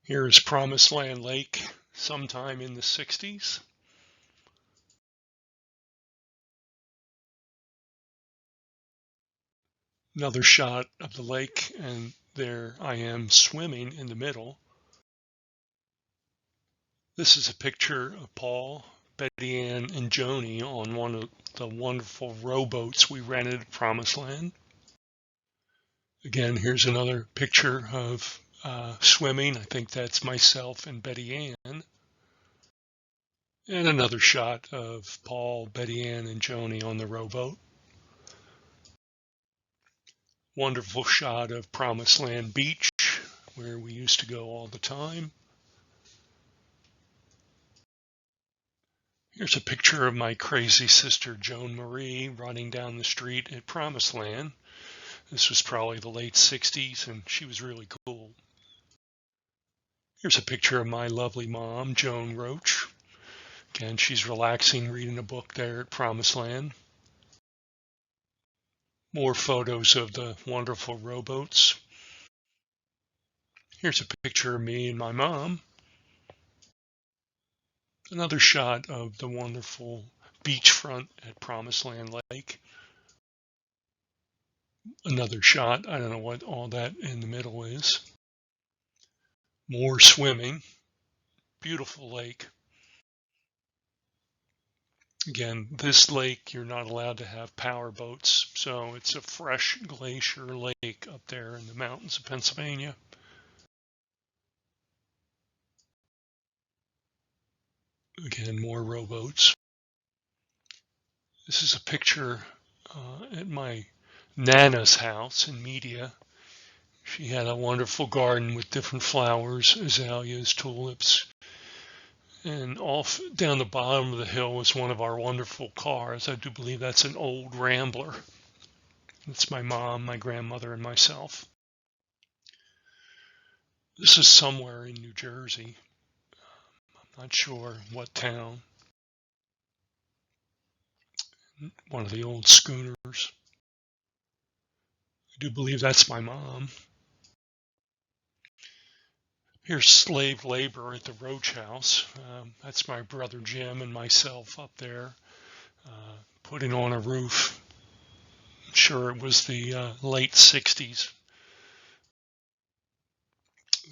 Here is Promised Land Lake sometime in the 60s. Another shot of the lake, and there I am swimming in the middle. This is a picture of Paul, Betty Ann, and Joni on one of the wonderful rowboats we rented at Promised Land. Again, here's another picture of swimming. I think that's myself and Betty Ann. And another shot of Paul, Betty Ann, and Joni on the rowboat. Wonderful shot of Promised Land Beach, where we used to go all the time. Here's a picture of my crazy sister Joan Marie running down the street at Promised Land. This was probably the late 60s, and she was really cool. Here's a picture of my lovely mom, Joan Roche. Again, she's relaxing, reading a book there at Promised Land. More photos of the wonderful rowboats. Here's a picture of me and my mom. Another shot of the wonderful beachfront at Promised Land Lake. Another shot. I don't know what all that in the middle is. More swimming. Beautiful lake. Again, this lake, you're not allowed to have power boats, so it's a fresh glacier lake up there in the mountains of Pennsylvania. Again, more rowboats. This is a picture at my Nana's house in Media. She had a wonderful garden with different flowers, azaleas, tulips. And off down the bottom of the hill was one of our wonderful cars. I do believe that's an old Rambler. It's my mom, my grandmother, and myself. This is somewhere in New Jersey. I'm not sure what town. One of the old schooners. I do believe that's my mom. Here's slave labor at the Roche house. That's my brother Jim and myself up there putting on a roof. I'm sure it was the late 60s.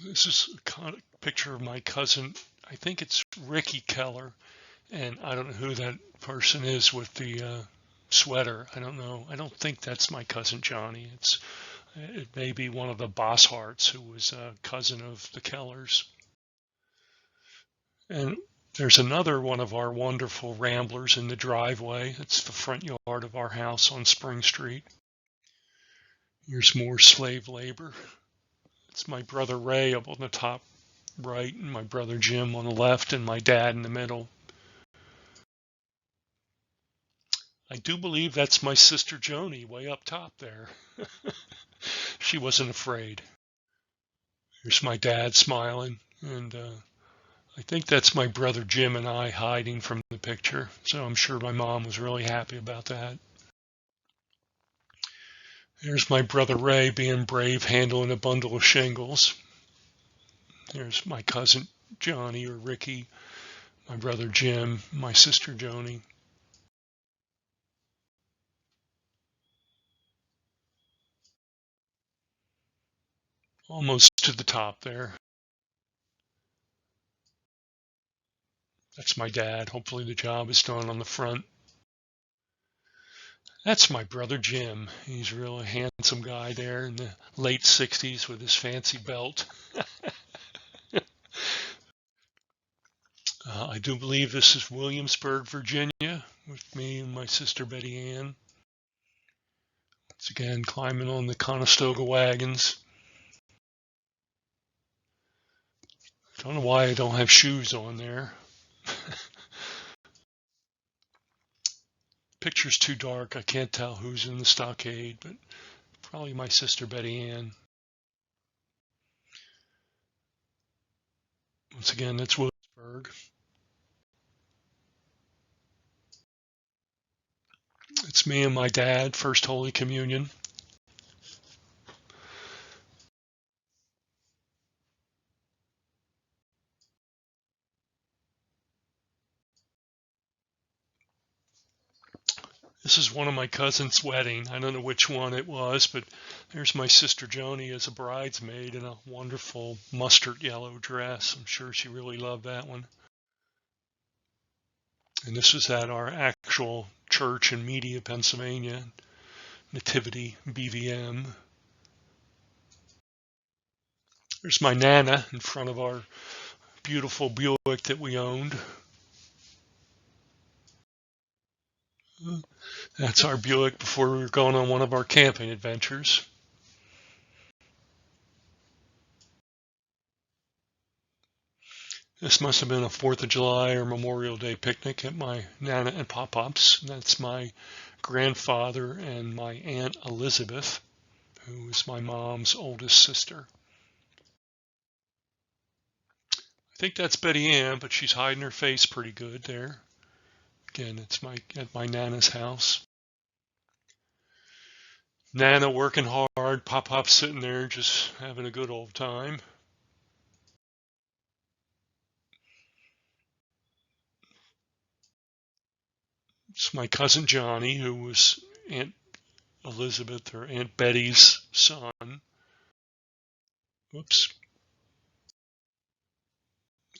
This is a picture of my cousin. I think it's Ricky Keller, and I don't know who that person is with the sweater. I don't know. I don't think that's my cousin Johnny. It may be one of the Bossharts, who was a cousin of the Kellers. And there's another one of our wonderful Ramblers in the driveway. It's the front yard of our house on Spring Street. Here's more slave labor. It's my brother Ray up on the top right, and my brother Jim on the left, and my dad in the middle. I do believe that's my sister Joni way up top there. She wasn't afraid. Here's my dad smiling, and I think that's my brother Jim and I hiding from the picture, so I'm sure my mom was really happy about that. There's my brother Ray being brave, handling a bundle of shingles. There's my cousin Johnny or Ricky, my brother Jim, my sister Joni. Almost to the top there. That's my dad. Hopefully the job is done on the front. That's my brother Jim. He's a really handsome guy there in the late 60s with his fancy belt. I do believe this is Williamsburg, Virginia, with me and my sister Betty Ann. Once again, climbing on the Conestoga wagons. I don't know why I don't have shoes on there. Picture's too dark. I can't tell who's in the stockade, but probably my sister Betty Ann. Once again, that's Williamsburg. It's me and my dad, First Holy Communion. This is one of my cousin's wedding. I don't know which one it was, but there's my sister Joni as a bridesmaid in a wonderful mustard yellow dress. I'm sure she really loved that one. And this was at our actual church in Media, Pennsylvania, Nativity BVM. There's my Nana in front of our beautiful Buick that we owned. That's our Buick before we were going on one of our camping adventures. This must have been a 4th of July or Memorial Day picnic at my Nana and Pop-Pop's. That's my grandfather and my Aunt Elizabeth, who is my mom's oldest sister. I think that's Betty Ann, but she's hiding her face pretty good there. Again, it's at my Nana's house. Nana working hard, Pop-Pop sitting there just having a good old time. It's my cousin Johnny, who was Aunt Elizabeth or Aunt Betty's son. Whoops.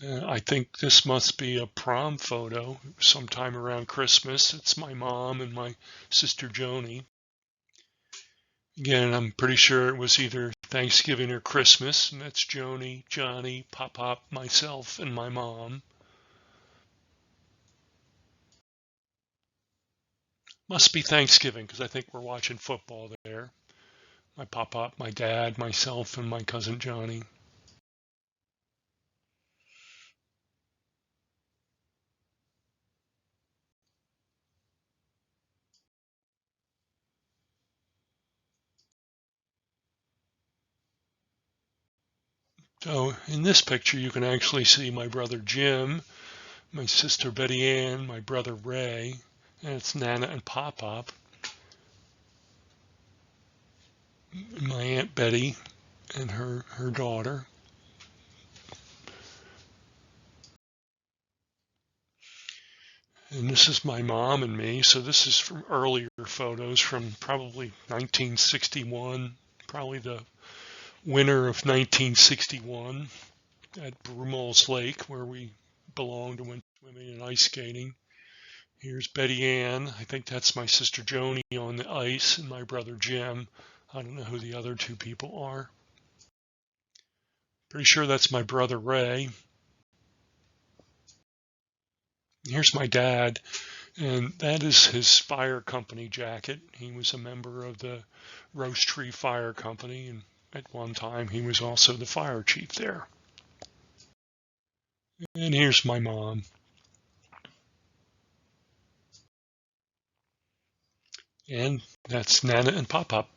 I think this must be a prom photo sometime around Christmas. It's my mom and my sister Joni. Again, I'm pretty sure it was either Thanksgiving or Christmas, and that's Joni, Johnny, Pop-Pop, myself, and my mom. Must be Thanksgiving because I think we're watching football there. My Pop-Pop, my dad, myself, and my cousin Johnny. So in this picture, you can actually see my brother Jim, my sister Betty Ann, my brother Ray, and it's Nana and Pop-Pop. My Aunt Betty and her daughter. And this is my mom and me. So this is from earlier photos from probably 1961, probably the winter of 1961 at Broomall's Lake, where we belonged and went swimming and ice skating. Here's Betty Ann. I think that's my sister Joni on the ice, and my brother Jim. I don't know who the other two people are. Pretty sure that's my brother Ray. Here's my dad, and that is his fire company jacket. He was a member of the Roche Fire Company, and at one time he was also the fire chief there. And here's my mom. And that's Nana and Pop-Pop.